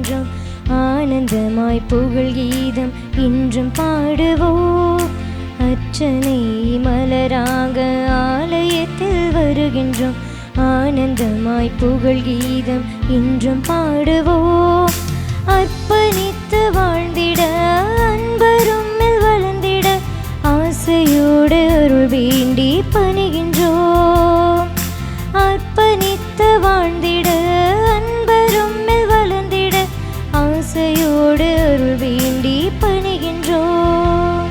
வருகின்றோம். ஆனந்தமாய் புகழ் கீதம் இன்றும் பாடுவோம். அர்ச்சனை மலராக ஆலயத்தில் வருகின்றோம். ஆனந்தமாய் புகழ் கீதம் இன்றும் பாடுவோம். அர்ப்பணித்து வாழ்ந்திட அன்பரும்மில் வளர்ந்திட ஆசையோடு அருள் வேண்டி பணிகின்றோம். அர்ப்பணித்து வாழ்ந்திட அன்பரும்மில் வளர்ந்திட ஆசையோடு அருள் வேண்டி பணிகின்றோம்.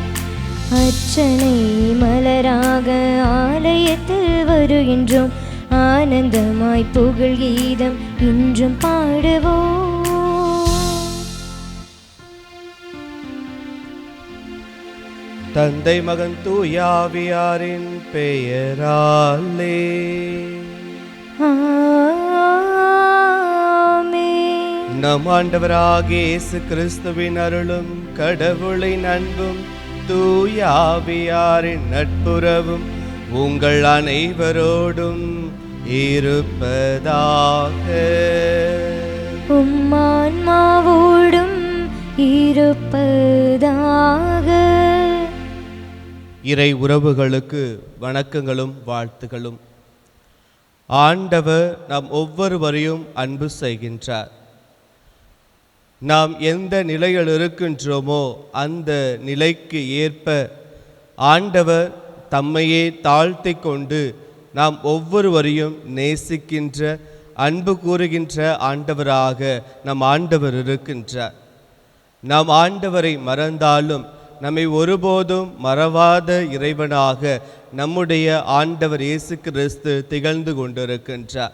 அர்ச்சனை மலராக ஆலயத்தில் வருகின்றோம். ஆனந்தமாய் புகழ் கீதம் இன்றும் பாடுவோம். தந்தை மகன் தூயாவியாரின் பெயராலே ஆமென். நம் ஆண்டவராகிய இயேசு கிறிஸ்துவின் அருளும் கடவுளின் அன்பும் தூயாவியாரின் நட்புறவும் உங்கள் அனைவரோடும் இருப்பதாக. உம்மான்மாவோடும் இருப்பதாக. இறை உறவுகளுக்கு வணக்கங்களும் வாழ்த்துகளும். ஆண்டவர் நாம் ஒவ்வொருவரையும் அன்பு செய்கின்றார். நாம் எந்த நிலையில் இருக்கின்றோமோ அந்த நிலைக்கு ஏற்ப ஆண்டவர் தம்மையே தாழ்த்தி கொண்டு நாம் ஒவ்வொருவரையும் நேசிக்கின்ற அன்பு கூறுகின்ற ஆண்டவராக நம் ஆண்டவர் இருக்கின்றார். நாம் ஆண்டவரை மறந்தாலும் நம்மை ஒருபோதும் மறவாத இறைவனாக நம்முடைய ஆண்டவர் இயேசு கிறிஸ்து திகழ்ந்து கொண்டிருக்கின்றார்.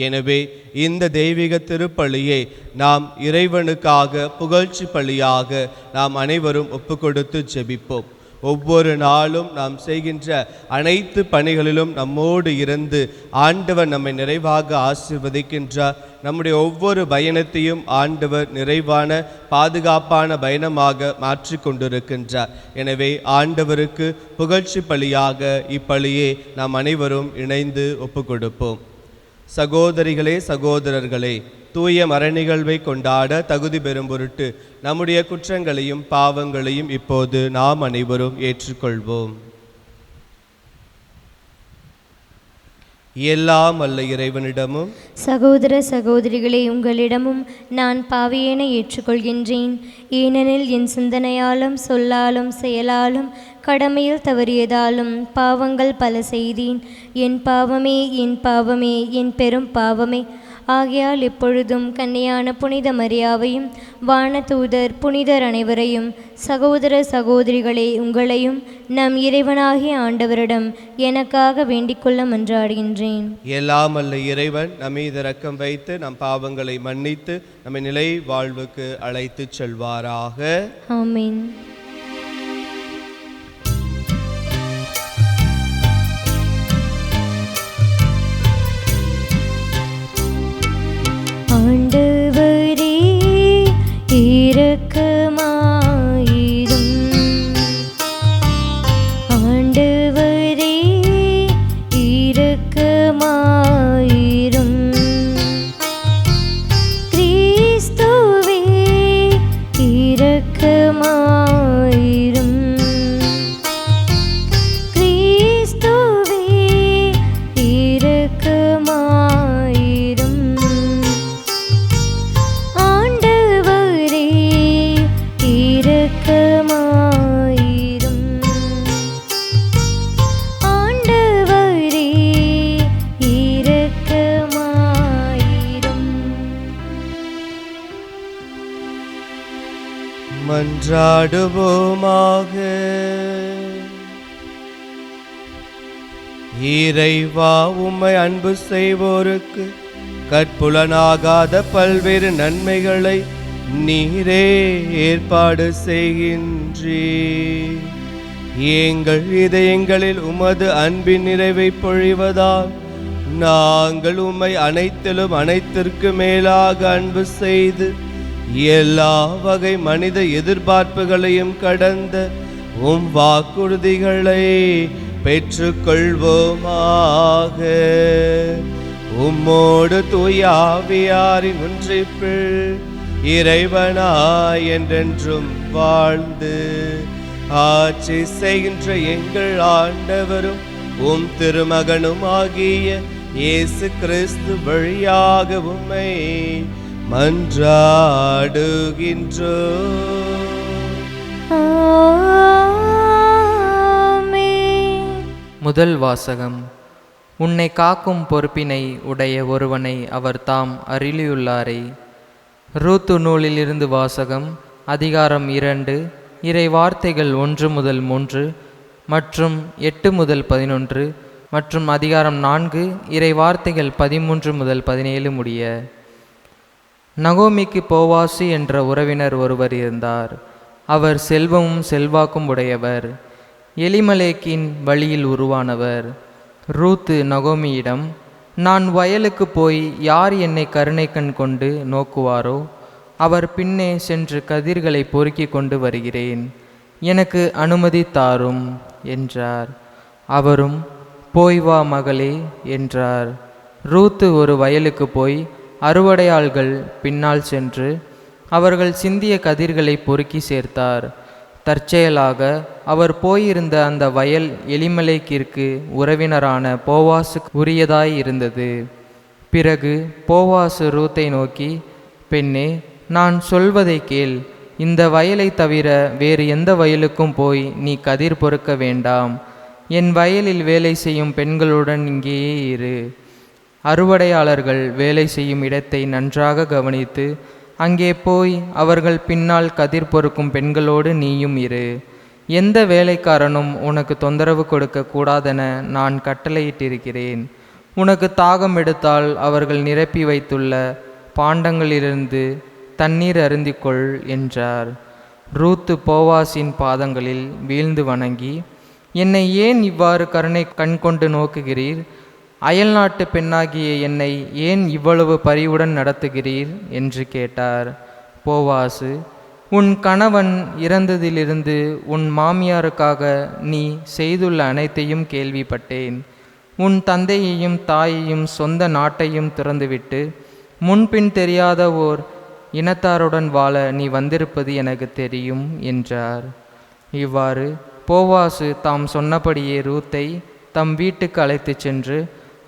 எனவே இந்த தெய்வீக திருப்பலியை நாம் இறைவனுக்காக புகழ்ச்சி பலியாக நாம் அனைவரும் ஒப்புக்கொடுத்து ஜெபிப்போம். ஒவ்வொரு நாளும் நாம் செய்கின்ற அனைத்து பணிகளிலும் நம்மோடு இருந்து ஆண்டவர் நம்மை நிறைவாக ஆசீர்வதிக்கின்றார். நம்முடைய ஒவ்வொரு பயணத்தையும் ஆண்டவர் நிறைவான பாதுகாப்பான பயணமாக மாற்றி கொண்டிருக்கின்றார். எனவே ஆண்டவருக்கு புகழ்ச்சி பலியாக இப்பலியை நாம் அனைவரும் இணைந்து ஒப்புக்கொடுப்போம். சகோதரிகளே, சகோதரர்களே, தூய மறைநிகழ்வை கொண்டாட தகுதி பெறும் பொருட்டு நம்முடைய குற்றங்களையும் பாவங்களையும் இப்போது நாம் அனைவரும் ஏற்றுக்கொள்வோம். எல்லாம் அல்ல இறைவனிடமும் சகோதர சகோதரிகளே, உங்களிடமும் நான் பாவியேனை ஏற்றுக்கொள்கின்றேன். ஏனெனில் என் சிந்தனையாலும் சொல்லாலும் செயலாலும் கடமையில் தவறியதாலும் பாவங்கள் பல செய்தேன். என் பாவமே, என் பாவமே, என் பெரும் பாவமே. ஆகையால் எப்பொழுதும் கன்னியான புனித மரியாவையும் வானதூதர் புனிதர் அனைவரையும் சகோதர சகோதரிகளே உங்களையும் நம் இறைவனாகிய ஆண்டவரிடம் எனக்காக வேண்டிக்கொள்ள மன்றாடுகின்றேன். எல்லாம் அல்ல இறைவன் நம்மீது இரக்கம் வைத்து நம் பாவங்களை மன்னித்து நம்மை நிலை வாழ்வுக்கு அழைத்து செல்வாராக. ஆமென். ஆண்டவரே இரக்கமாயிரும். ஆண்டவரே இரக்கமாயிரும். கிறிஸ்துவே இரக்கமாயிரும். கிறிஸ்துவே இரக்கமாயிரும். ஆண்டவரே இரக்கமாயிரும். ஆண்டவரே இரக்கமாயிரும். மன்றாடுவோமாக. இறைவா, உம்மை அன்பு செய்வோருக்கு கற்புலனாகாத பல்வேறு நன்மைகளை நீரே ஏற்பாடு செய்கின்றீர். எங்கள் இதயங்களில் உமது அன்பின் நிறைவை பொழிவதால் நாங்கள் உம்மை அனைத்திலும் அனைத்திற்கு மேலாக அன்பு செய்து எல்லா வகை மனித எதிர்பார்ப்புகளையும் கடந்த உம் வாக்குறுதிகளை பெற்றுக்கொள்வோமாக. உம்மோடு தூய ஆவியாரின் ஒன்றிப்பில் இறைவனாய் என்றென்றும் வாழ்ந்து ஆட்சி செய்கின்ற எங்கள் ஆண்டவரும் உம் திருமகனும் ஆகிய இயேசு கிறிஸ்து வழியாக உம்மை மன்றாடுகின்றோம். ஆமென். முதல் வாசகம். உன்னை காக்கும் பொறுப்பினை உடைய ஒருவனை அவர் தாம் அருளியுள்ளாரே. ரூத்து நூலிலிருந்து வாசகம். அதிகாரம் 2, இறை வார்த்தைகள் 1 முதல் 3 மற்றும் 8 முதல் 11 மற்றும் அதிகாரம் 4 இறை வார்த்தைகள் 13 முதல் 17 முடிய. நகோமிக்கு போவாசு என்ற உறவினர் ஒருவர் இருந்தார். அவர் செல்வமும் செல்வாக்கும் உடையவர், எலிமலேக்கின் வழியில் உருவானவர். ரூத்து நகோமியிடம், நான் வயலுக்கு போய் யார் என்னை கருணை கண் கொண்டு நோக்குவாரோ அவர் பின்னே சென்று கதிர்களை பொறுக்கி கொண்டு வருகிறேன், எனக்கு அனுமதி தாரும் என்றார். அவரும், போய் வா மகளே என்றார். ரூத்து ஒரு வயலுக்கு போய் அறுவடையாள்கள் பின்னால் சென்று அவர்கள் சிந்திய கதிர்களை பொறுக்கி சேர்த்தார். தற்செயலாக அவர் போயிருந்த அந்த வயல் எலிமலேக்கிற்கு உறவினரான போவாசுக்கு உரியதாய் இருந்தது. பிறகு போவாசு ரூத்தை நோக்கி, பெண்ணே, நான் சொல்வதை கேள். இந்த வயலை தவிர வேறு எந்த வயலுக்கும் போய் நீ கதிர் பொறுக்க வேண்டாம். என் வயலில் வேலை செய்யும் பெண்களுடன் இங்கேயே இரு. அறுவடையாளர்கள் வேலை செய்யும் இடத்தை நன்றாக கவனித்து அங்கே போய் அவர்கள் பின்னால் கதிர் பொறுக்கும் பெண்களோடு நீயும் இரு. எந்த வேலைக்காரனும் உனக்கு தொந்தரவு கொடுக்க கூடாதென நான் கட்டளையிட்டிருக்கிறேன். உனக்கு தாகம் எடுத்தால் அவர்கள் நிரப்பி வைத்துள்ள பாண்டங்களிலிருந்து தண்ணீர் அருந்திக்கொள் என்றார். ரூத்து போவாசின் பாதங்களில் வீழ்ந்து வணங்கி, என்னை ஏன் இவ்வாறு கருணை கண்கொண்டு நோக்குகிறீர்? அயல்நாட்டு பெண்ணாகிய என்னை ஏன் இவ்வளவு பரிவுடன் நடத்துகிறீர் என்று கேட்டார். போவாசு, உன் கணவன் இறந்ததிலிருந்து உன் மாமியாருக்காக நீ செய்துள்ள அனைத்தையும் கேள்விப்பட்டேன். உன் தந்தையையும் தாயையும் சொந்த நாட்டையும் துறந்துவிட்டு முன்பின் தெரியாத ஓர் இனத்தாருடன் வாழ நீ வந்திருப்பது எனக்கு தெரியும் என்றார். இவ்வாறு போவாசு தாம் சொன்னபடியே ரூத்தை தம் வீட்டுக்கு அழைத்துச் சென்று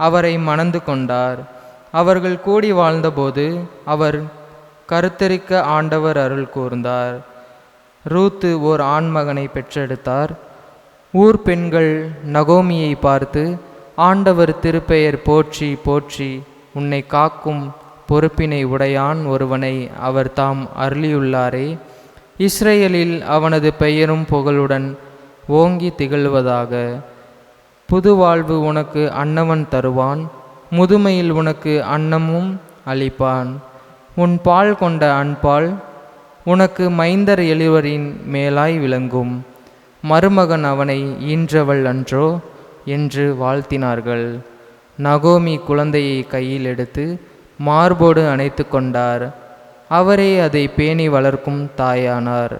அவரை மணந்து கொண்டார். அவர்கள் கூடி வாழ்ந்தபோது அவர் கருத்தரிக்க ஆண்டவர் அருள் கூர்ந்தார். ரூத்து ஓர் ஆண்மகனை பெற்றெடுத்தார். ஊர் பெண்கள் நகோமியை பார்த்து, ஆண்டவர் திருப்பெயர் போற்றி போற்றி, உன்னை காக்கும் பொறுப்பினை உடையான் ஒருவனை அவர் தாம் அருளியுள்ளாரே. இஸ்ரேலில் அவனது பெயரும் புகழுடன் ஓங்கி திகழ்வதாக. புது வாழ்வு உனக்கு அன்னவன் தருவான், முதுமையில் உனக்கு அன்னமும் அளிப்பான். உன் பால் கொண்ட அன்பால் உனக்கு மைந்தர் எழுவரின் மேலாய் விளங்கும். மருமகன் அவனை ஈன்றவள் அன்றோ என்று வாழ்த்தினார்கள். நகோமி குழந்தையை கையில் எடுத்து மார்போடு அணைத்து கொண்டார். அவரே அதை பேணி வளர்க்கும் தாயானார்.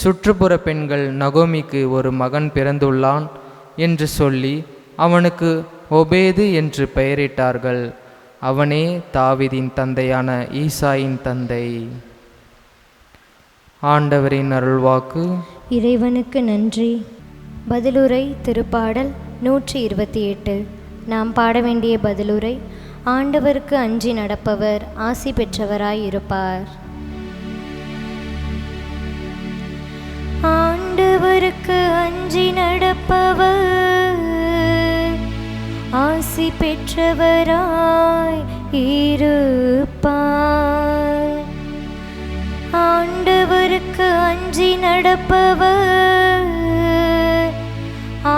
சுற்றுப்புற பெண்கள் நகோமிக்கு ஒரு மகன் பிறந்துள்ளான் என்று சொல்லி அவனுக்கு ஒபேது என்று பெயரிட்டார்கள். அவனே தாவீதின் தந்தையான ஈசாயின் தந்தை. ஆண்டவரின் அருள்வாக்கு. இறைவனுக்கு நன்றி. பதிலுரை திருப்பாடல் 128. நாம் பாட வேண்டிய பதிலுரை. ஆண்டவருக்கு அஞ்சி நடப்பவர் ஆசி பெற்றவராய் இருப்பார். ஆண்டவருக்கு அஞ்சி நடப்பவர் ஆசி பெற்றவராய் இருப்பார். ஆண்டவருக்கு அஞ்சி நடப்பவர்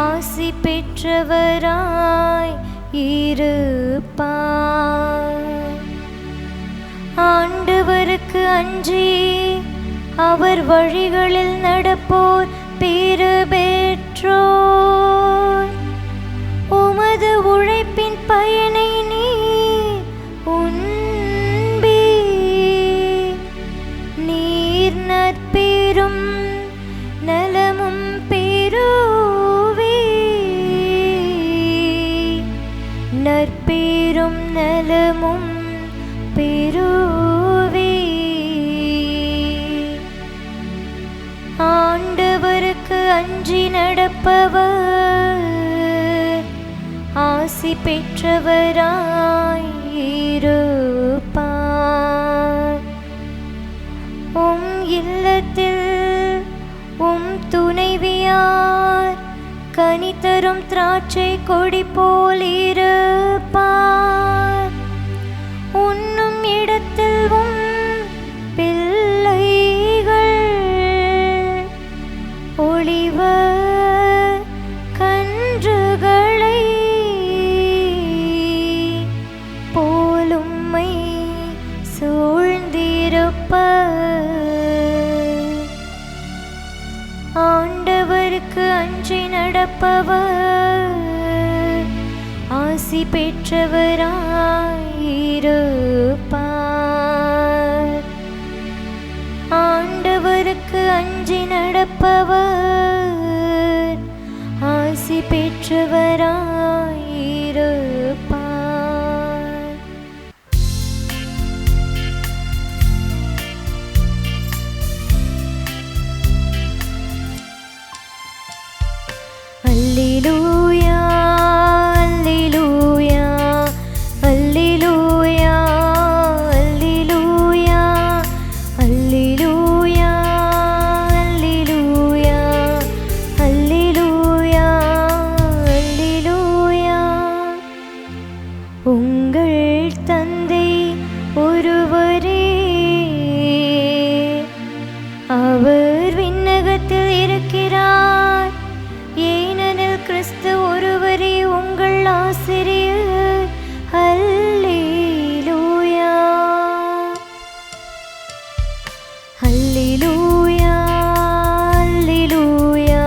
ஆசி பெற்றவராய் இருப்பார். ஆண்டவருக்கு அஞ்சி அவர் வழிகளில் நடப்போர் பேறு பெற்றோர். உமது உழைப்பின் பயனை நீ உண்பீர். நீர் நற்பேரும் நலமும் பெறுவீர். நற்பேரும் நலமும் பெறுவீர். ஆண்டவருக்கு அஞ்சி நடப்பவர் ஆசி பெற்றவராயிருப்பார். உம் இல்லத்தில் உம் துணைவியார் கனி தரும் திராட்சை கொடி போல் இருப்பார். உண்ணும் இடத்தில் உம் பிள்ளைகள் ஒளிவ கன்றுகளை போலும்மை சூழ்ந்திருப்பர். ஆண்டவருக்கு அஞ்சி நடப்பவர் ஆசி பெற்றவராயிருப்பார். ஆண்டவருக்கு அஞ்சி நடப்பவர் ஆசி பெற்றவராயிருப்பார். அல்லேலூயா அல்லேலூயா அல்லேலூயா அல்லேலூயா அல்லேலூயா அல்லேலூயா அல்லேலூயா அல்லேலூயா. உங்கள் தந்தை ஒருவரே, அவர் விண்ணகத்தில் இருக்கிறார். ஏனெனில் கிறிஸ்து ஒருவரே உங்கள் ஆசிரியர். அல்லேலூயா அல்லேலூயா அல்லேலூயா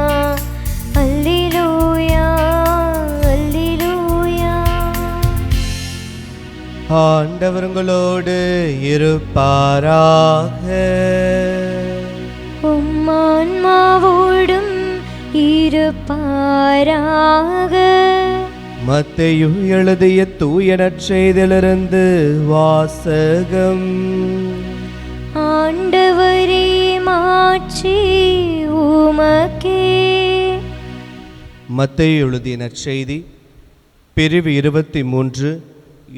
அல்லேலூயா அல்லேலூயா. ஆண்டவர் உங்களோடு இருப்பாராக. உம் ஆன்மாவோடும் இருப்பாராக. மத்தேயு எழுதிய தூய நற்செய்தியிலிருந்து வாசகம். ஆண்டவரே மாட்சி உமக்கே. மத்தேயு எழுதிய நற்செய்தி பிரிவு 23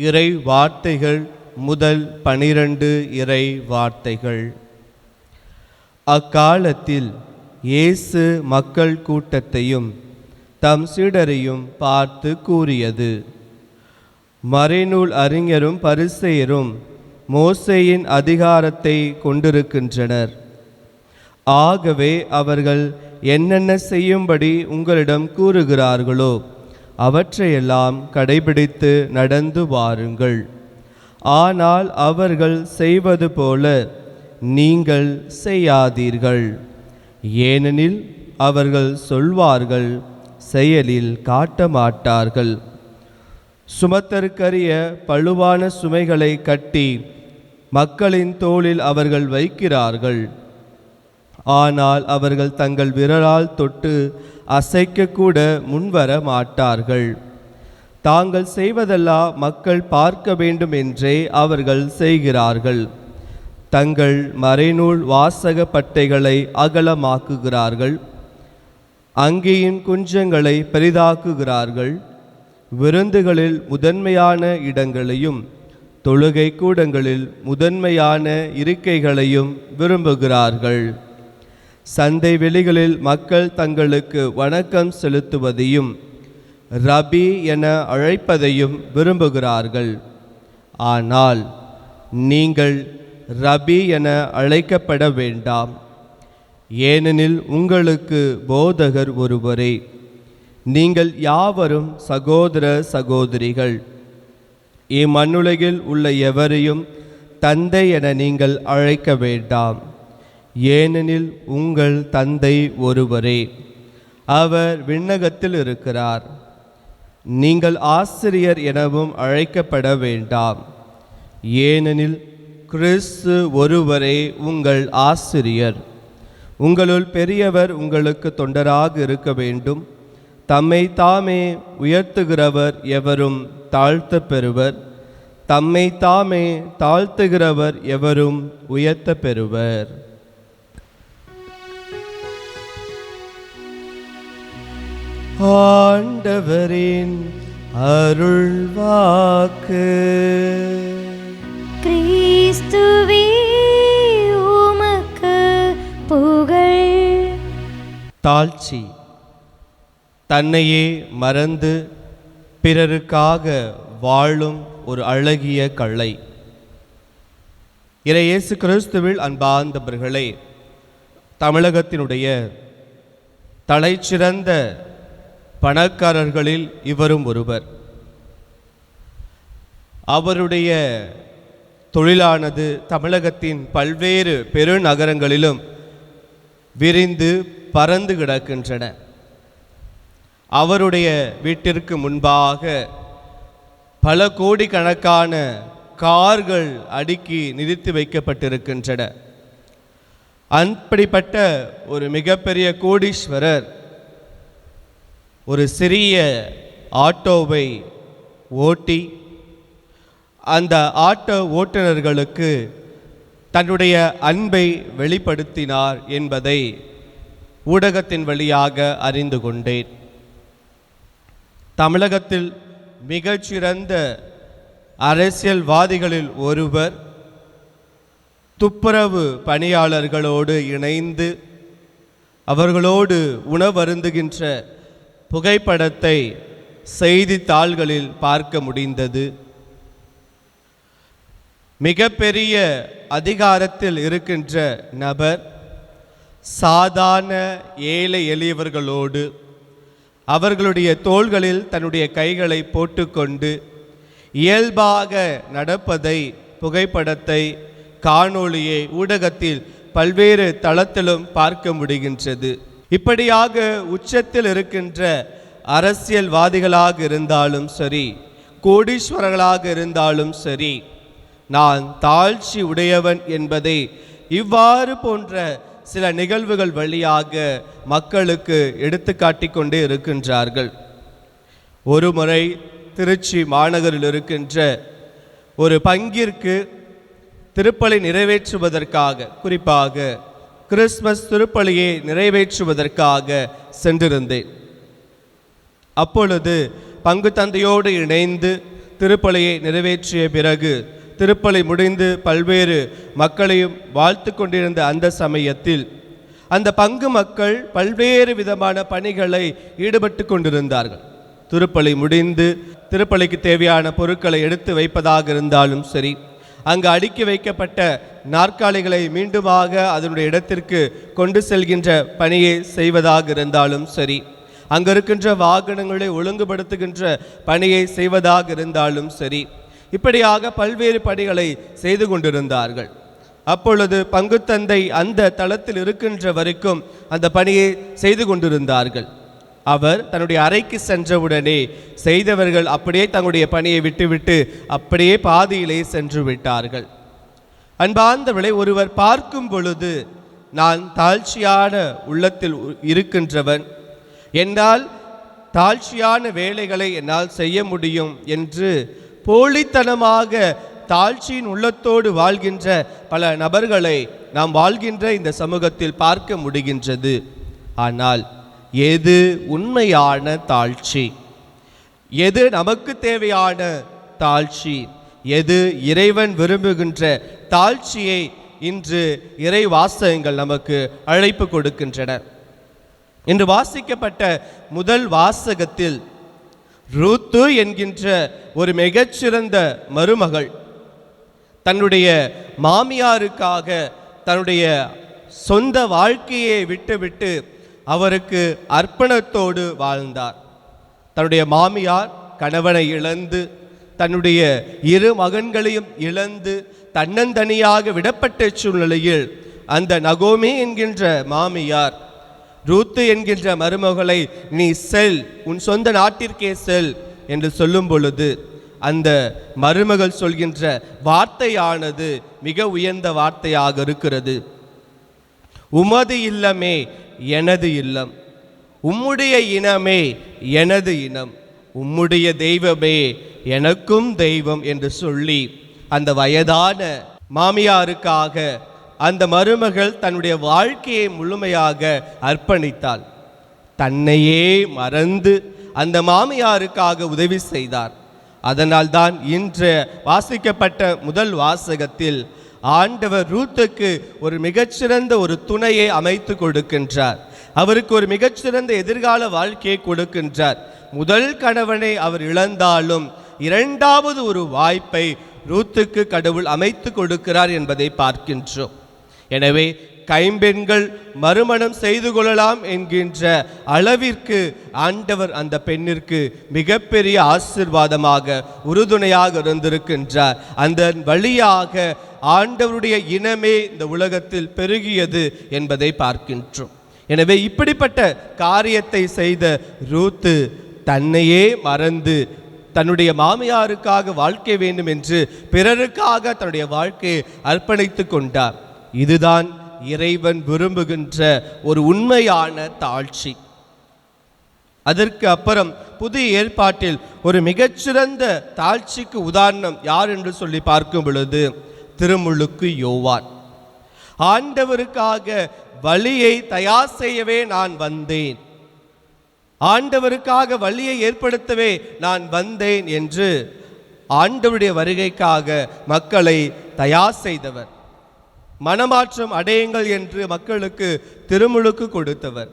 இறை வார்த்தைகள் முதல் 12 இறை வார்த்தைகள். அக்காலத்தில் இயேசு மக்கள் கூட்டத்தையும் தம் சீடரையும் பார்த்து கூறியது: மறைநூல் அறிஞரும் பரிசேயரும் மோசேயின் அதிகாரத்தை கொண்டிருக்கின்றனர். ஆகவே அவர்கள் என்னென்ன செய்யும்படி உங்களிடம் கூறுகிறார்களோ அவற்றையெல்லாம் கடைபிடித்து நடந்து வாருங்கள். ஆனால் அவர்கள் செய்வது போல நீங்கள் செய்யாதீர்கள். ஏனெனில் அவர்கள் சொல்வார்கள், செயலில் காட்ட மாட்டார்கள். சுமத்தற்கரிய பழுவான சுமைகளை கட்டி மக்களின் தோளில் அவர்கள் வைக்கிறார்கள். ஆனால் அவர்கள் தங்கள் விரலால் தொட்டு அசைக்கக்கூட முன்வர மாட்டார்கள். தாங்கள் செய்வதெல்லாம் மக்கள் பார்க்க வேண்டும் என்றே அவர்கள் செய்கிறார்கள். தங்கள் மறைநூல் வாசக பட்டைகளை அகலமாக்குகிறார்கள். அங்கியின் குஞ்சங்களை பெரிதாக்குகிறார்கள். விருந்துகளில் முதன்மையான இடங்களையும் தொழுகை கூடங்களில் முதன்மையான இருக்கைகளையும் விரும்புகிறார்கள். சந்தை வெளிகளில் மக்கள் தங்களுக்கு வணக்கம் செலுத்துவதையும் ரபி என அழைப்பதையும் விரும்புகிறார்கள். ஆனால் நீங்கள் ரபி என அழைக்கப்பட வேண்டாம். ஏனெனில் உங்களுக்கு போதகர் ஒருவரே. நீங்கள் யாவரும் சகோதர சகோதரிகள். இம்மண்ணுலகில் உள்ள எவரையும் தந்தை என நீங்கள் அழைக்க வேண்டாம். ஏனெனில் உங்கள் தந்தை ஒருவரே, அவர் விண்ணகத்தில் இருக்கிறார். நீங்கள் ஆசிரியர் எனவும் அழைக்கப்பட வேண்டாம். ஏனெனில் கிறிஸ்து ஒருவரே உங்கள் ஆசிரியர். உங்களுள் பெரியவர் உங்களுக்கு தொண்டராக இருக்க வேண்டும். தம்மை தாமே உயர்த்துகிறவர் எவரும் தாழ்த்த பெறுவர். தம்மை தாமே தாழ்த்துகிறவர் எவரும் உயர்த்த பெறுவர். ஆண்டவரின் அருள்வாக்கு. கிறிஸ்துவே உமக்கு புகழ். தாழ்ச்சி தன்னையே மறந்து பிறருக்காக வாழும் ஒரு அழகிய கலை. இயேசு கிறிஸ்துவில் அன்பார்ந்தவர்களே, தமிழகத்தினுடைய தலைச்சிறந்த பணக்காரர்களில் இவரும் ஒருவர். அவருடைய தொழிலானது தமிழகத்தின் பல்வேறு பெருநகரங்களிலும் விரிந்து பறந்து கிடக்கின்றன. அவருடைய வீட்டிற்கு முன்பாக பல கோடிக்கணக்கான கார்கள் அடுக்கி நிறுத்தி வைக்கப்பட்டிருக்கின்றன. அப்படிப்பட்ட ஒரு மிகப்பெரிய கோடீஸ்வரர் ஒரு சிறிய ஆட்டோவை ஓட்டி அந்த ஆட்டோ ஓட்டுநர்களுக்கு தன்னுடைய அன்பை வெளிப்படுத்தினார் என்பதை ஊடகத்தின் வழியாக அறிந்து கொண்டேன். தமிழகத்தில் மிகச்சிறந்த அரசியல்வாதிகளில் ஒருவர் துப்புரவு பணியாளர்களோடு இணைந்து அவர்களோடு உணவருந்துகின்ற புகைப்படத்தை செய்தித்தாள்களில் பார்க்க முடிந்தது. மிகப்பெரிய அதிகாரத்தில் இருக்கின்ற நபர் சாதாரண ஏழை எளியவர்களோடு அவர்களுடைய தோள்களில் தன்னுடைய கைகளை போட்டுக்கொண்டு இயல்பாக நடப்பதை, புகைப்படத்தை, காணொளியை ஊடகத்தில் பல்வேறு தளத்திலும் பார்க்க முடிகின்றது. இப்படியாக உச்சத்தில் இருக்கின்ற அரசியல்வாதிகளாக இருந்தாலும் சரி, கோடீஸ்வரர்களாக இருந்தாலும் சரி, நான் தாழ்ச்சி உடையவன் என்பதை இவ்வாறு போன்ற சில நிகழ்வுகள் வழியாக மக்களுக்கு எடுத்து காட்டிக்கொண்டே இருக்கின்றார்கள். ஒரு முறை திருச்சி மாநகரில் இருக்கின்ற ஒரு பங்கிற்கு திருப்பலி நிறைவேற்றுவதற்காக, குறிப்பாக கிறிஸ்மஸ் திருப்பலியை நிறைவேற்றுவதற்காக சென்றிருந்தேன். அப்பொழுது பங்கு தந்தையோடு இணைந்து திருப்பலியை நிறைவேற்றிய பிறகு திருப்பலி முடிந்து பல்வேறு மக்களையும் வாழ்த்து கொண்டிருந்த அந்த சமயத்தில் அந்த பங்கு மக்கள் பல்வேறு விதமான பணிகளை ஈடுபட்டு கொண்டிருந்தார்கள். திருப்பலி முடிந்து திருப்பலிக்கு தேவையான பொருட்களை எடுத்து வைப்பதாக இருந்தாலும் சரி, அங்கு அடுக்கி வைக்கப்பட்ட நாற்காலிகளை மீண்டுமாக அதனுடைய இடத்திற்கு கொண்டு செல்கின்ற பணியை செய்வதாக இருந்தாலும் சரி, அங்கு இருக்கின்ற வாகனங்களை ஒழுங்குபடுத்துகின்ற பணியை செய்வதாக இருந்தாலும் சரி, இப்படியாக பல்வேறு பணிகளை செய்து கொண்டிருந்தார்கள். அப்பொழுது பங்குத்தந்தை அந்த தளத்தில் இருக்கின்ற வரைக்கும் அந்த பணியை செய்து கொண்டிருந்தார்கள். அவர் தன்னுடைய அறைக்கு சென்றவுடனே செய்தவர்கள் அப்படியே தங்களுடைய பணியை விட்டுவிட்டு அப்படியே பாதியிலே சென்று விட்டார்கள். அன்பார்ந்தவர்களை, ஒருவர் பார்க்கும் பொழுது நான் தாழ்ச்சியான உள்ளத்தில் இருக்கின்றவன், என்னால் தாழ்ச்சியான வேலைகளை என்னால் செய்ய முடியும் என்று போலித்தனமாக தாழ்ச்சியின் உள்ளத்தோடு வாழ்கின்ற பல நபர்களை நாம் வாழ்கின்ற இந்த சமூகத்தில் பார்க்க முடிகின்றது. ஆனால் எது உண்மையான தாழ்ச்சி, எது நமக்கு தேவையான தாழ்ச்சி, எது இறைவன் விரும்புகின்ற தாழ்ச்சியை இன்று இறை வாசகங்கள் நமக்கு அழைப்பு கொடுக்கின்றன. இன்று வாசிக்கப்பட்ட முதல் வாசகத்தில் ரூத்து என்கின்ற ஒரு மிகச்சிறந்த மருமகள் தன்னுடைய மாமியாருக்காக தன்னுடைய சொந்த வாழ்க்கையை விட்டுவிட்டு அவருக்கு அர்ப்பணத்தோடு வாழ்ந்தார். தன்னுடைய மாமியார் கணவனை இழந்து, தன்னுடைய இரு மகன்களையும் இழந்து தன்னந்தனியாக விடப்பட்ட சூழ்நிலையில் அந்த நகோமி என்கின்ற மாமியார் ரூத்து என்கின்ற மருமகளை நீ செல், உன் சொந்த நாட்டிற்கே செல் என்று சொல்லும் பொழுது அந்த மருமகள் சொல்கின்ற வார்த்தையானது மிக உயர்ந்த வார்த்தையாக இருக்கிறது. உமது இல்லமே எனது இல்லம், உம்முடைய இனமே எனது இனம், உம்முடைய தெய்வமே எனக்கும் தெய்வம் என்று சொல்லி அந்த வயதான மாமியாருக்காக அந்த மருமகள் தன்னுடைய வாழ்க்கையை முழுமையாக அர்ப்பணித்தாள். தன்னையே மறந்து அந்த மாமியாருக்காக உதவி செய்தார். அதனால்தான் இன்று வாசிக்கப்பட்ட முதல் வாசகத்தில் ஆண்டவர் ரூத்துக்கு ஒரு மிகச்சிறந்த ஒரு துணையை அமைத்து கொடுக்கின்றார். அவருக்கு ஒரு மிகச்சிறந்த எதிர்கால வாழ்க்கையை கொடுக்கின்றார். முதல் கணவனை அவர் இழந்தாலும் இரண்டாவது ஒரு வாய்ப்பை ரூத்துக்கு கடவுள் அமைத்து கொடுக்கிறார் என்பதை பார்க்கின்றோம். எனவே கைம்பெண்கள் மறுமணம் செய்து கொள்ளலாம் என்கின்ற அளவிற்கு ஆண்டவர் அந்த பெண்ணிற்கு மிகப்பெரிய ஆசீர்வாதமாக உறுதுணையாக இருந்திருக்கின்றார். அந்த வழியாக ஆண்டவருடைய இனமே இந்த உலகத்தில் பெருகியது என்பதை பார்க்கின்றோம். எனவே இப்படிப்பட்ட காரியத்தை செய்த ரூத்து தன்னையே மறந்து தன்னுடைய மாமியாருக்காக வாழ்க்கை வேண்டும் என்று பிறருக்காக தன்னுடைய வாழ்க்கையை அர்ப்பணித்து கொண்டார். இதுதான் இறைவன் விரும்புகின்ற ஒரு உண்மையான தாழ்ச்சி. அதற்கு அப்புறம் புதிய ஏற்பாட்டில் ஒரு மிகச்சிறந்த தாழ்ச்சிக்கு உதாரணம் யார் என்று சொல்லி பார்க்கும் பொழுது திருமுழுக்கு யோவான். ஆண்டவருக்காக வழியை தயார் செய்யவே நான் வந்தேன், ஆண்டவருக்காக வழியை ஏற்படுத்தவே நான் வந்தேன் என்று ஆண்டவருடைய வருகைக்காக மக்களை தயார் செய்தவர், மனமாற்றம் அடையுங்கள் என்று மக்களுக்கு திருமுழுக்கு கொடுத்தவர்.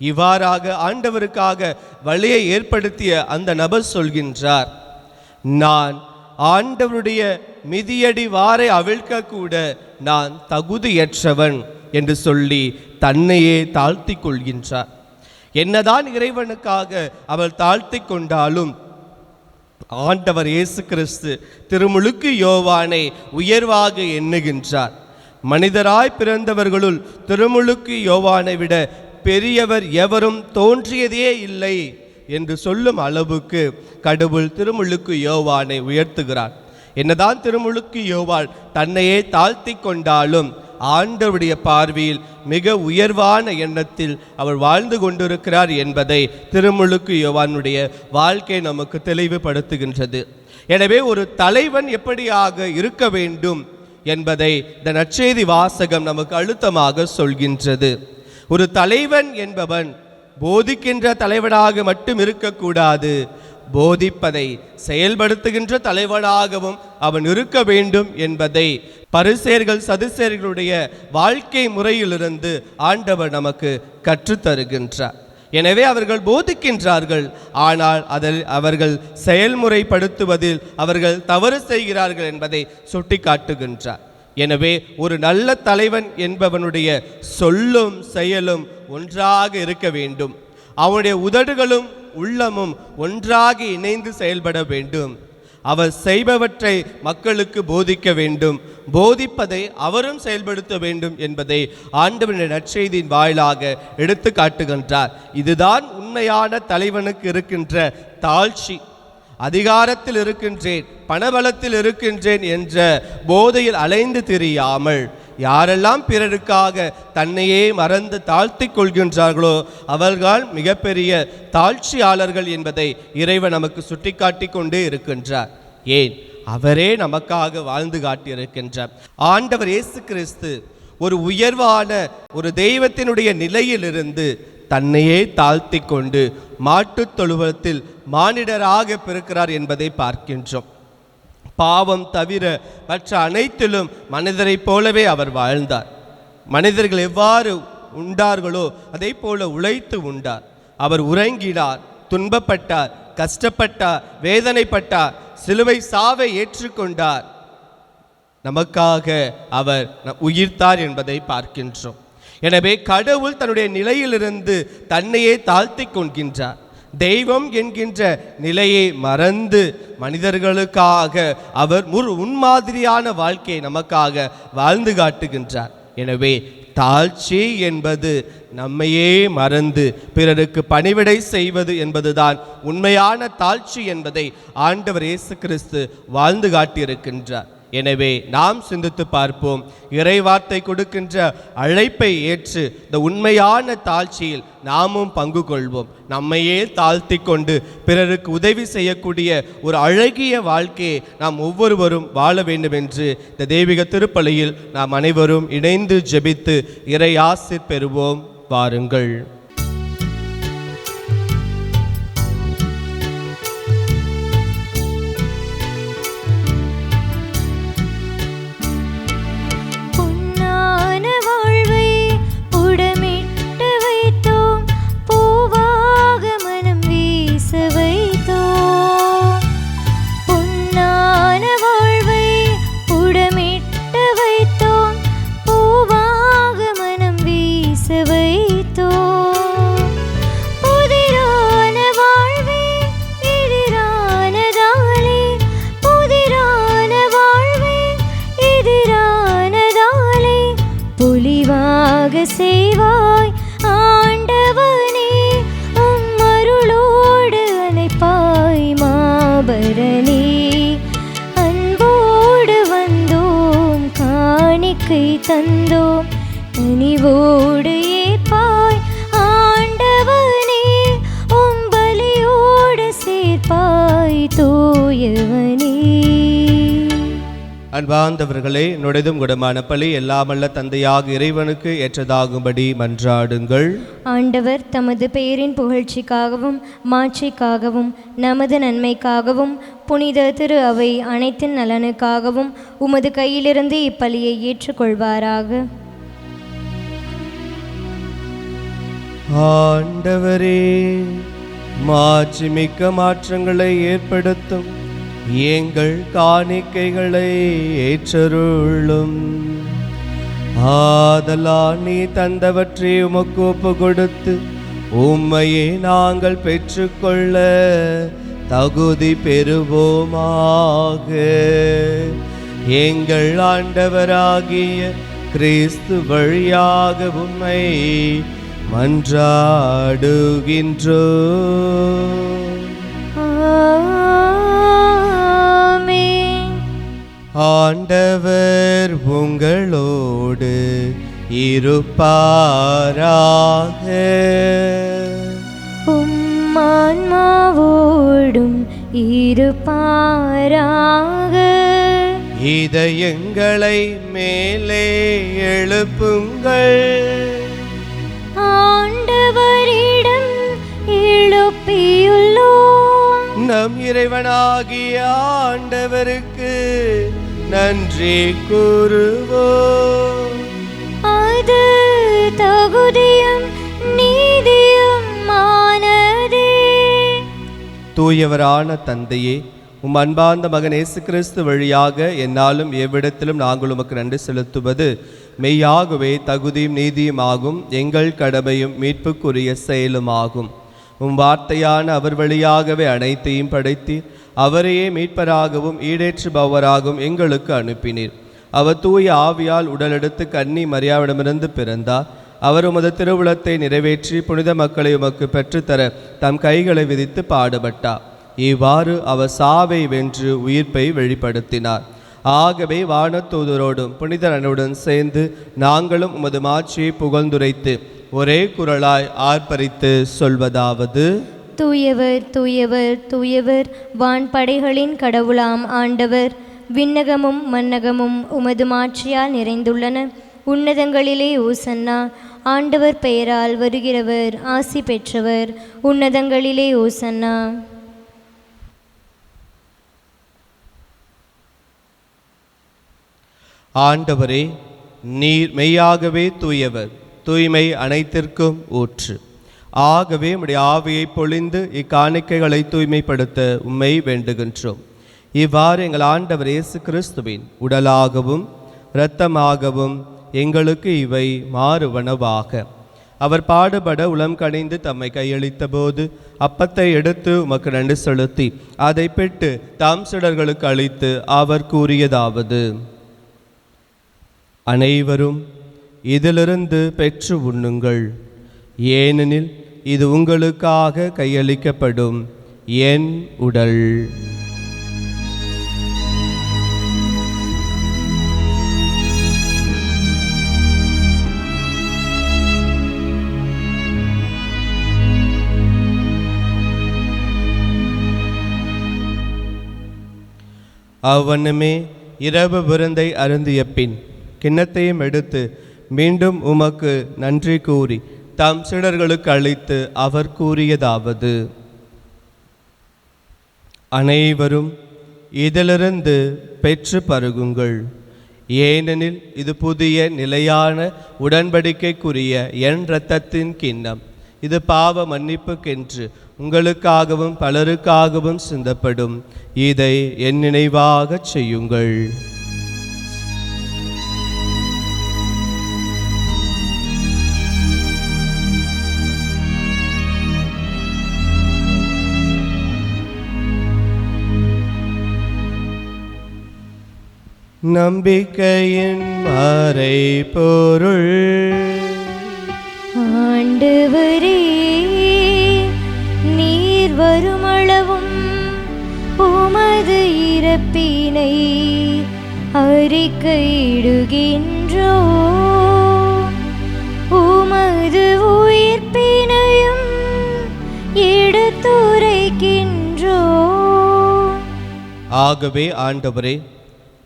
இவ்வாறாக ஆண்டவருக்காக வழியை ஏற்படுத்திய அந்த நபர் சொல்கின்றார், நான் ஆண்டவருடைய மிதியடி வாரை அவிழ்க்க கூட நான் தகுதியற்றவன் என்று சொல்லி தன்னையே தாழ்த்தி கொள்கின்றார். என்னதான் இறைவனுக்காக அவள் தாழ்த்தி கொண்டாலும் ஆண்டவர் இயேசு கிறிஸ்து திருமுழுக்கு யோவானை உயர்வாக எண்ணுகின்றார். மனிதராய் பிறந்தவர்களுள் திருமுழுக்கு யோவானை விட பெரியவர் எவரும் தோன்றியதே இல்லை என்று சொல்லும் அளவுக்கு கடவுள் திருமுழுக்கு யோவானை உயர்த்துகிறார். என்னதான் திருமுழுக்கு யோவான் தன்னையே தாழ்த்தி கொண்டாலும் ஆண்டவருடைய பார்வையில் மிக உயர்வான எண்ணத்தில் அவர் வாழ்ந்து கொண்டிருக்கிறார் என்பதை திருமுழுக்கு யோவானுடைய வாழ்க்கை நமக்கு தெளிவுபடுத்துகின்றது. எனவே ஒரு தலைவன் எப்படியாக இருக்க வேண்டும் என்பதை இந்த நற்செய்தி வாசகம் நமக்கு அழுத்தமாக சொல்கின்றது. ஒரு தலைவன் என்பவன் போதிக்கின்ற தலைவனாக மட்டும் இருக்கக்கூடாது, போதிப்பதை செயல்படுத்துகின்ற தலைவனாகவும் அவன் இருக்க வேண்டும் என்பதை பரிசேயர்கள் சதுசேயர்களுடைய வாழ்க்கை முறையிலிருந்து ஆண்டவர் நமக்கு கற்றுத்தருகின்றார். எனவே அவர்கள் போதிக்கின்றார்கள், ஆனால் அதில் அவர்கள் செயல்முறைப்படுத்துவதில் அவர்கள் தவறு செய்கிறார்கள் என்பதை சுட்டி காட்டுகின்றார். எனவே ஒரு நல்ல தலைவன் என்பவனுடைய சொல்லும் செயலும் ஒன்றாக இருக்க வேண்டும். அவனுடைய உதடுகளும் உள்ளமும் ஒன்றாக இணைந்து செயல்பட வேண்டும். அவர் செய்பவற்றை மக்களுக்கு போதிக்க வேண்டும், போதிப்பதை அவரும் செயல்படுத்த வேண்டும் என்பதை ஆண்டவருடைய நற்செய்தியின் வாயிலாக எடுத்து காட்டுகின்றார். இதுதான் உண்மையான தலைவனுக்கு இருக்கின்ற தாழ்ச்சி. அதிகாரத்தில் இருக்கின்றேன், பணபலத்தில் இருக்கின்றேன் என்ற போதையில் அலைந்து திரியாமல் யாரெல்லாம் பிறருக்காக தன்னையே மறந்து தாழ்த்தி கொள்கின்றார்களோ அவர்கள் மிகப்பெரிய தாழ்ச்சியாளர்கள் என்பதை இறைவன் நமக்கு சுட்டிக்காட்டி கொண்டே இருக்கின்றார். ஏன், அவரே நமக்காக வாழ்ந்து காட்டியிருக்கின்றார். ஆண்டவர் இயேசு கிறிஸ்து ஒரு உயர்வான ஒரு தெய்வத்தினுடைய நிலையிலிருந்து தன்னையே தாழ்த்தி கொண்டு மாட்டுத் தொழுவத்தில் மானிடராக பிறக்கிறார் என்பதை பார்க்கின்றோம். பாவம் தவிர மற்ற அனைத்திலும் மனிதரைப் போலவே அவர் வாழ்ந்தார். மனிதர்கள் எவ்வாறு உண்டார்களோ அதை போல உழைத்து உண்டார். அவர் உறங்கினார், துன்பப்பட்டார், கஷ்டப்பட்டார், வேதனைப்பட்டார், சிலுவை சாவை ஏற்றுக்கொண்டார். நமக்காக அவர் உயிர்த்தார் என்பதை பார்க்கின்றோம். எனவே கடவுள் தன்னுடைய நிலையிலிருந்து தன்னையே தாழ்த்தி கொள்கின்றார். தெய்வம் என்கின்ற நிலையை மறந்து மனிதர்களுக்காக அவர் முன்மாதிரியான வாழ்க்கையை நமக்காக வாழ்ந்து காட்டுகின்றார். எனவே தாழ்ச்சி என்பது நம்மையே மறந்து பிறருக்கு பணிவிடை செய்வது என்பதுதான் உண்மையான தாழ்ச்சி என்பதை ஆண்டவர் இயேசு கிறிஸ்து வாழ்ந்து காட்டியிருக்கின்றார். எனவே நாம் சிந்தித்து பார்ப்போம். இறைவார்த்தை கொடுக்கின்ற அழைப்பை ஏற்று இந்த உண்மையான தாழ்ச்சியில் நாமும் பங்கு கொள்வோம். நம்மையே தாழ்த்தி கொண்டு பிறருக்கு உதவி செய்யக்கூடிய ஒரு அழகிய வாழ்க்கையை நாம் ஒவ்வொருவரும் வாழ வேண்டும் என்று இந்த தெய்வீக திருப்பலியில் நாம் அனைவரும் இணைந்து ஜெபித்து இறை ஆசீர் பெறுவோம். வாருங்கள். நிறைவாக செய்வாய் ஆண்டவனே, உம் அருளோடு அணைப்பாய் மாபரனே. அன்போடு வந்தோம், காணிக்கை தந்தோம், கனிவோடு ஏற்பாய் ஆண்டவனே, உம் பலியோடு சேர்ப்பாய் தூயவனே. அன்பார்ந்தவர்களே, நுடைதும் குடமான பலி எல்லாமல்ல தந்தையாக இறைவனுக்கு ஏற்றதாகும்படி மன்றாடுங்கள். ஆண்டவர் தமது பெயரின் புகழ்ச்சிக்காகவும் மாட்சிக்காகவும் நமது நன்மைக்காகவும் புனித திரு அவை அனைத்தின் நலனுக்காகவும் உமது கையிலிருந்து இப்பலியை ஏற்றுக்கொள்வாராக. ஆண்டவரே, மாட்சிமிக்க மாற்றங்களை ஏற்படுத்தும் எங்கள் காணிக்கைகளை ஏற்றருளும். ஆதலால் நீ தந்தவற்றை உமக்கு ஒப்பு கொடுத்து உம்மையே நாங்கள் பெற்றுக்கொள்ள தகுதி பெறுவோமாக. எங்கள் ஆண்டவராகிய கிறிஸ்து வழியாக உம்மை மன்றாடுகின்றோம். ஆண்டவர் உங்களோடு இருப்பாராக. உம் ஆன்மாவோடும் இருப்பாராக. இதயங்களை மேலே எழுப்புங்கள், ஆண்டவரிடம் எழுப்பியுள்ளோம். நம் இறைவனாகிய ஆண்டவருக்கு நன்றி கூறுவோம். அது தகுதியும் நீதியுமானதே. தூயவரான தந்தையே, உம் அன்பார்ந்த மகன் இயேசு கிறிஸ்து வழியாக என்னாலும் எவ்விடத்திலும் நாங்கள் உமக்கு நன்றி செலுத்துவது மெய்யாகவே தகுதியும் நீதியுமாகும், எங்கள் கடமையும் மீட்புக்குரிய செயலுமாகும். உம் வார்த்தையான அவர் வழியாகவே அனைத்தையும் படைத்தீர். அவரையே மீட்பராகவும் ஈடேற்றுபவராகவும் எங்களுக்கு அனுப்பினீர். அவர் தூய ஆவியால் உடலெடுத்து கன்னி மரியாவிடமிருந்து பிறந்தார். அவர் உமது திருவுளத்தை நிறைவேற்றி புனித மக்களை உமக்கு பெற்றுத்தர தம் கைகளை விதித்து பாடுபட்டார். இவ்வாறு அவர் சாவை வென்று உயிர்ப்பை வெளிப்படுத்தினார். ஆகவே வானத்தூதரோடும் புனிதரனுடன் சேர்ந்து நாங்களும் உமது மாட்சியை புகழ்ந்துரைத்து ஒரே குரலாய் ஆர்ப்பரித்து சொல்வதாவது: தூயவர் தூயவர் தூயவர், வான்படைகளின் கடவுளாம் ஆண்டவர். விண்ணகமும் மன்னகமும் உமது மாட்சியால் நிறைந்துள்ளன. உன்னதங்களிலே ஓசன்னா. ஆண்டவர் பெயரால் வருகிறவர் ஆசி பெற்றவர். உன்னதங்களிலே ஓசன்னா. ஆண்டவரே, நீர் மெய்யாகவே தூயவர், தூய்மை அனைத்திற்கும் ஊற்று. ஆகவே உம்முடைய ஆவியை பொழிந்து இக்காணிக்கைகளை தூய்மைப்படுத்த உம்மை வேண்டுகின்றோம். இவ்வாறு எங்கள் ஆண்டவர் இயேசு கிறிஸ்துவின் உடலாகவும் இரத்தமாகவும் எங்களுக்கு இவை மாறுவனவாக. அவர் பாடுபட உளம் கனிந்து தம்மை கையளித்த போது அப்பத்தை எடுத்து உமக்கு நன்றி செலுத்தி அதை பெற்று தாம் சீடர்களுக்கு அளித்து அவர் கூறியதாவது: அனைவரும் இதிலிருந்து பெற்று உண்ணுங்கள், ஏனெனில் இது உங்களுக்காக கையளிக்கப்படும் என் உடல். அவ்வண்ணமே இரவு விருந்தை அருந்திய பின் கிண்ணத்தையும் எடுத்து மீண்டும் உமக்கு நன்றி கூறி தம் சீடர்களுக்கு அளித்து அவர் கூறியதாவது: அனைவரும் இதிலிருந்து பெற்று பருகுங்கள், ஏனெனில் இது புதிய நிலையான உடன்படிக்கைக்குரிய என் இரத்தத்தின் கிண்ணம். இது பாவ மன்னிப்புக்கென்று உங்களுக்காகவும் பலருக்காகவும் சிந்தப்படும். இதை என் நினைவாக செய்யுங்கள். நம்பிக்கையின் மறைபொருள். ஆண்டவரே, நீர் வருமளவும் உமது இறப்பினை அறிக்கையிடுகின்றோ, உமது உயிர்ப்பினையும் எடுத்துரைக்கின்றோ. ஆகவே ஆண்டவரே,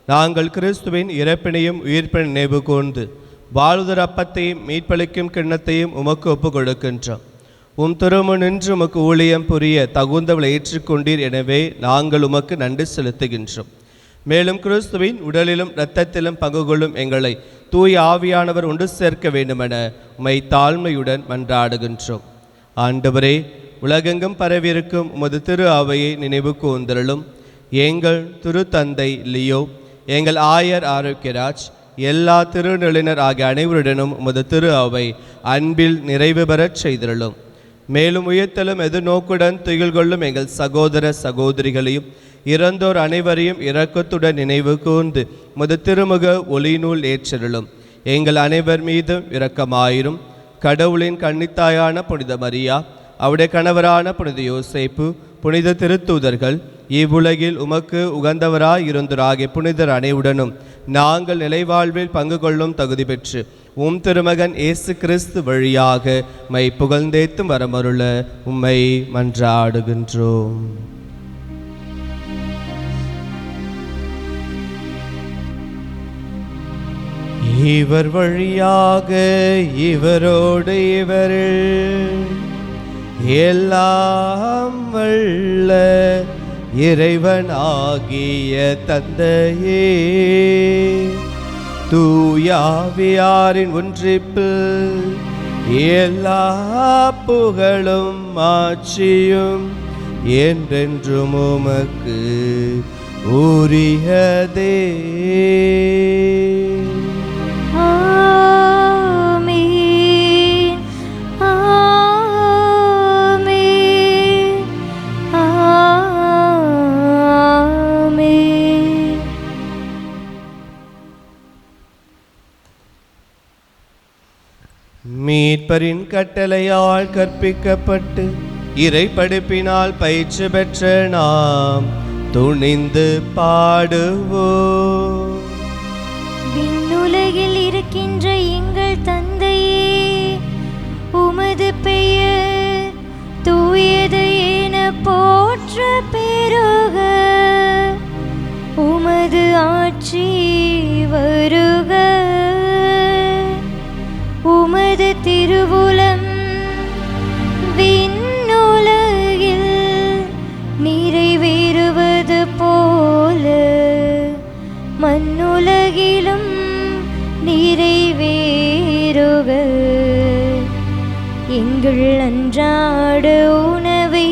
நாங்கள் கிறிஸ்துவின் இறப்பினையும் உயிர்ப்பினை நினைவு கூர்ந்து வாழ்தர் அப்பத்தையும் மீட்பளிக்கும் கிண்ணத்தையும் உமக்கு ஒப்புக் கொடுக்கின்றோம். உம் திருமுன் நின்று உமக்கு ஊழியம் புரிய தகுந்தவளை ஏற்றுக்கொண்டீர். எனவே நாங்கள் உமக்கு நன்றி செலுத்துகின்றோம். மேலும் கிறிஸ்துவின் உடலிலும் இரத்தத்திலும் பங்கு கொள்ளும் எங்களை தூய ஆவியானவர் ஒன்று சேர்க்க வேண்டுமென உம்மை தாழ்மையுடன் மன்றாடுகின்றோம். ஆண்டவரே, உலகெங்கும் பரவியிருக்கும் உமது திரு அவையை நினைவு கூர்ந்தருளும். எங்கள் திரு தந்தை லியோ, எங்கள் ஆயர் ஆரோக்கியராஜ், எல்லா திருநிலையினர் ஆகிய அனைவருடனும் உமது திரு அவை அன்பில் நிறைவு பெறச் செய்திருளும். மேலும் உயர்த்தலும் எதிர்நோக்குடன் துயில் கொள்ளும் எங்கள் சகோதர சகோதரிகளையும் இறந்தோர் அனைவரையும் இரக்கத்துடன் நினைவு கூர்ந்து உமது திருமுக ஒளிநூல் ஏற்றிருளும். எங்கள் அனைவர் மீதும் இரக்கமாயிரும். கடவுளின் கன்னித்தாயான புனித மரியா, அவருடைய கணவரான புனித யோசேப்பு, புனித திருத்தூதர்கள், இவ்வுலகில் உமக்கு உகந்தவராய் இருந்தோராகிய புனிதர் அனைவுடனும் நாங்கள் நிலைவாழ்வில் பங்கு கொள்ளும் தகுதி பெற்று உம் திருமகன் இயேசு கிறிஸ்து வழியாக மை புகழ்ந்தேத்தும் வரமருள உம்மை மன்றாடுகின்றோம். இவர் வழியாக இவரோடு இவரில் எல்லாம் வல்ல இறைவனாகிய தந்தையே, தூயாவியாரின் ஒன்றிப்பில் எல்லா புகழும் ஆட்சியும் என்றென்றும் உமக்கு உரியதே. மீட்பரின் கட்டளையால் கற்பிக்கப்பட்டு இறை படிப்பினால் பயிற்சி பெற்ற நாம் துணிந்து பாடுவோம். விண்ணுலகில் இருக்கின்ற எங்கள் தந்தையே, உமது பெயர் தூயது என போற்ற பெருக. உமது ஆட்சி வருக. உமது திருவுளம் விண்ணுலகில் நிறைவேறுவது போல மண்ணுலகிலும் நிறைவேறுக. எங்கள் அன்றாட உணவை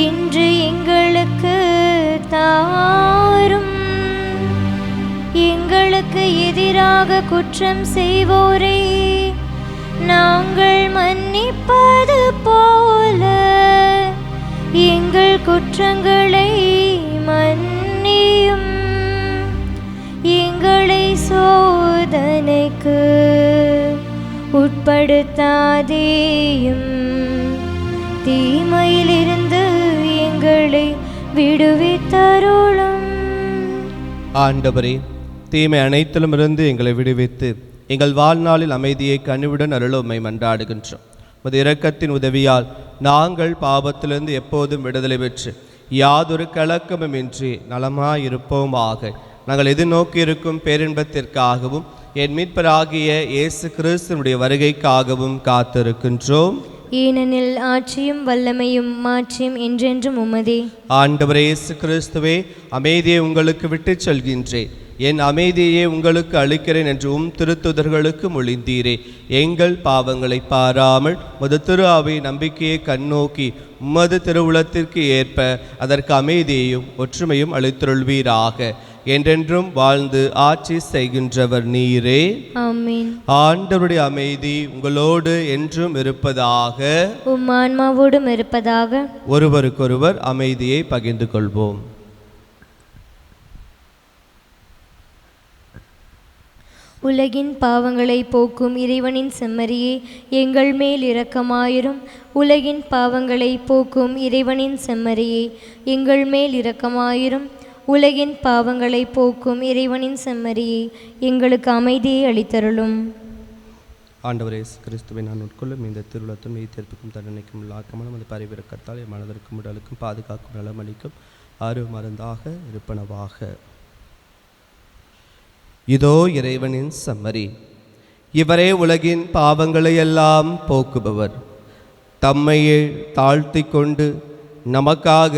இன்று எங்களுக்கு தாரும். எங்களுக்கு எதிராக குற்றம் செய்வோரை நாங்கள் மன்னிப்பது போல எங்கள் குற்றங்களை மன்னியும். எங்களை சோதனைக்கு உட்படுத்தாதேயும், தீமையிலிருந்து எங்களை விடுவித்தருளும். ஆண்டவரே, தீமை அனைத்திலும் இருந்து எங்களை விடுவித்து எங்கள் வாழ்நாளில் அமைதியை கனிவுடன் அருள உம்மை மன்றாடுகின்றோம். உமது இரக்கத்தின் உதவியால் நாங்கள் பாவத்திலிருந்து எப்போதும் விடுதலை பெற்று யாதொரு கலக்கமுமின்றி நலமாயிருப்போமாக. நாங்கள் எதிர்நோக்கி இருக்கும் பேரின்பத்திற்காகவும் என் மீட்பராகிய இயேசு கிறிஸ்துவினுடைய வருகைக்காகவும் காத்திருக்கின்றோம். ஏனெனில் ஆட்சியும் வல்லமையும் மாட்சியும் என்றென்றும் உமதே. ஆண்டவரே இயேசு கிறிஸ்துவே, அமைதியை உங்களுக்கு விட்டுச் செல்கின்றேன், என் அமைதியை உங்களுக்கு அளிக்கிறேன் என்று திருத்துதர்களுக்கு மொழிந்தீரே. எங்கள் பாவங்களை பாராமல் உமது திரு அவை நம்பிக்கையை கண்ணோக்கி உமது திருவுளத்திற்கு ஏற்ப அதற்கு அமைதியையும் ஒற்றுமையும் அளித்தருள்வீராக. என்றென்றும் வாழ்ந்து ஆட்சி செய்கின்றவர் நீரே. ஆமென். ஆண்டவருடைய அமைதி உங்களோடு என்றும் இருப்பதாக. உம் ஆன்மாவோடும் இருப்பதாக. ஒருவருக்கொருவர் அமைதியை பகிர்ந்து கொள்வோம். உலகின் பாவங்களை போக்கும் இறைவனின் செம்மறியே, எங்கள் மேல் இரக்கமாயிரும். உலகின் பாவங்களை போக்கும் இறைவனின் செம்மறியே, எங்கள் மேல் இரக்கமாயிரும். உலகின் பாவங்களை போக்கும் இறைவனின் செம்மறியே, எங்களுக்கு அமைதியை அளித்தருளும். ஆண்டவர் இயேசு கிறிஸ்துவை நான் உட்கொள்ளும் இந்த திருவுலத்தும் மெய்தேர்ப்புக்கும் தண்டனைக்கும் உள்ளாக்காமல் நமது பரிவிறக்கத்தால் என் மனதிற்கும் உடலுக்கும் பாதுகாக்கும் நலமளிக்கும் அரு மருந்தாக இருப்பனவாக. இதோ இறைவனின் செம்மறி, இவரே உலகின் பாவங்களை எல்லாம் போக்குபவர். தம்மையே தாழ்த்தி கொண்டு நமக்காக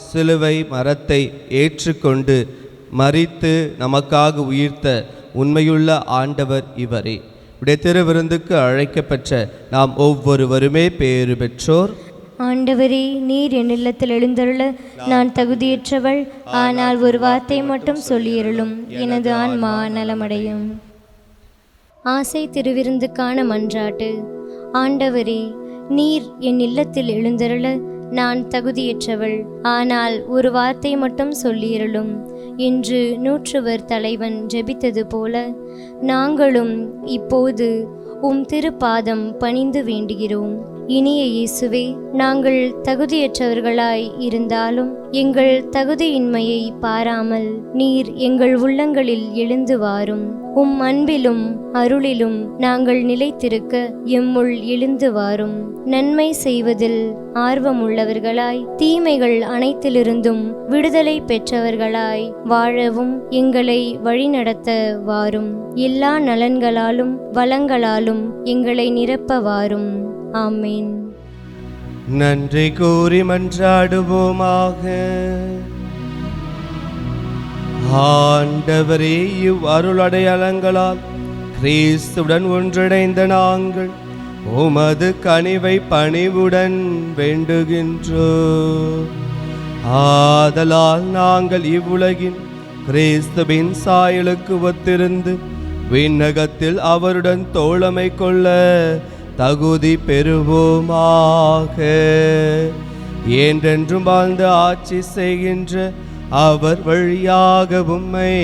சிலுவை மரத்தை ஏற்றுக்கொண்டு மரித்து நமக்காக உயிர்த்த உண்மையுள்ள ஆண்டவர் இவரே. உடைய திருவிருந்துக்கு அழைக்கப்பெற்ற நாம் ஒவ்வொருவருமே பேறு பெற்றோர். ஆண்டவரே, நீர் என் இல்லத்தில் எழுந்தருள நான் தகுதியற்றவள். ஆனால் ஒரு வார்த்தை மட்டும் சொல்லியருளும், எனது ஆன்மா நலமடையும். ஆசை திருவிருந்துக்கான மன்றாட்டு. ஆண்டவரே, நீர் என் இல்லத்தில் எழுந்தருள நான் தகுதியற்றவள். ஆனால் ஒரு வார்த்தை மட்டும் சொல்லியருளும் என்று நூற்றுவர் தலைவன் ஜெபித்தது போல நாங்களும் இப்போது உம் திருப்பாதம் பணிந்து வேண்டுகிறோம். இனிய இயேசுவே, நாங்கள் தகுதியற்றவர்களாய் இருந்தாலும் எங்கள் தகுதியின்மையை பாராமல் நீர் எங்கள் உள்ளங்களில் எழுந்து வாரும். உம் அன்பிலும் அருளிலும் நாங்கள் நிலைத்திருக்க எம்முள் எழுந்து வாரும். நன்மை செய்வதில் ஆர்வமுள்ளவர்களாய் தீமைகள் அனைத்திலிருந்தும் விடுதலை பெற்றவர்களாய் வாழவும் எங்களை வழிநடத்த வாரும். எல்லா நலன்களாலும் வளங்களாலும் எங்களை நிரப்ப வாரும். ஆமேன். நன்றி கூறி மன்றாடுவோமாக. ஆண்டவரே, இவ் அருளடையாளங்களால் கிறிஸ்துவுடன் ஒன்றிணைந்த நாங்கள் உமது கனிவை பணிவுடன் வேண்டுகின்றோம். ஆதலால் நாங்கள் இவ்வுலகின் கிறிஸ்துவின் சாயலுக்கு ஒத்திருந்து விண்ணகத்தில் அவருடன் தோழமை கொள்ள தகுதி பெறுவோமாக. என்றென்றும் வாழ்ந்து ஆட்சி செய்கின்ற அவர் வழியாக உம்மை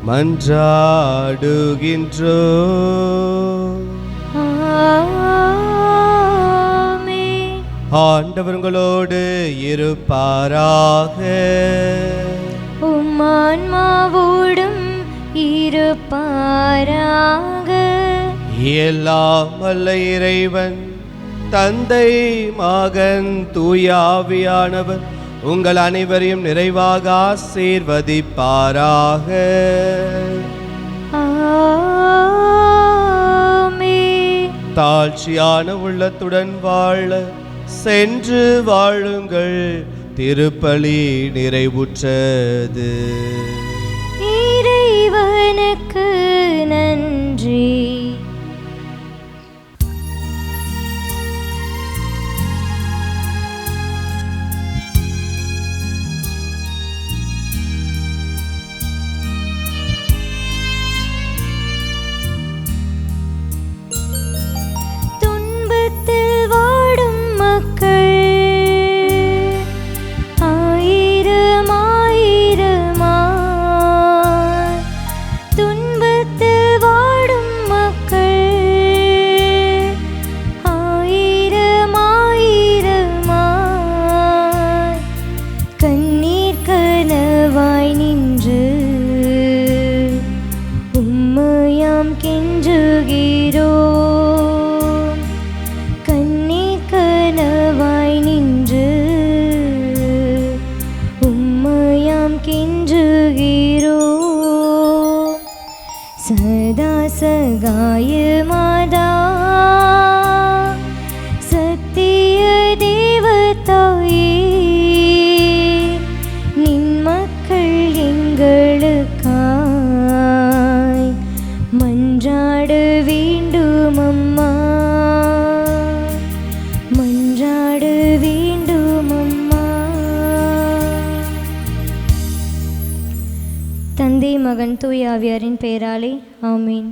மன்றாடுகின்றோம். ஆண்டவர் உங்களோடு இருப்பாராக. உம் ஆன்மாவோடும் இருப்பாராக. எல்லாம் வல்ல இறைவன் தந்தை, மகன், தூய ஆவியானவர் உங்கள் அனைவரையும் நிறைவாக ஆசீர்வதிப்பாராக. ஆமென். தாழ்ச்சியான உள்ளத்துடன் வாழ சென்று வாழுங்கள். திருப்பலி நிறைவுற்றது. இறைவனுக்கு நன்றி. துன்பத்தில் வாடும் மக்கள் சதா சகாய மாதா சத்திய தேவதாயே, நின் மக்கள் எங்களுக்காய் மன்றாட வேண்டும் அம்மா, மன்றாட வேண்டும் அம்மா. தந்தை, மகன், தூய ஆவியாரின் பெயராலே ஆமீன்.